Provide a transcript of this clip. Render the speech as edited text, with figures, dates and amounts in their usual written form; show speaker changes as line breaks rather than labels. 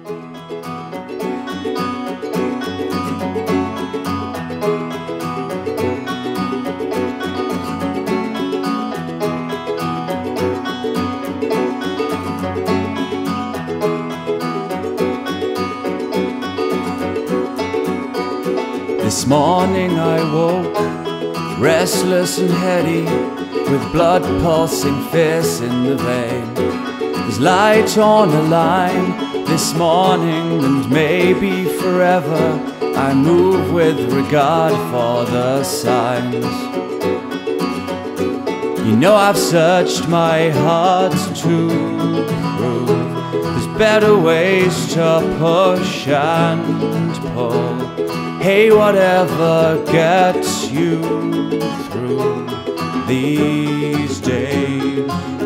This morning I woke, restless and heady, with blood pulsing fierce in the vein. There's light on a line this morning, and maybe forever. I move with regard for the signs. You know I've searched my heart to prove there's better ways to push and pull. Hey, whatever gets you through these days.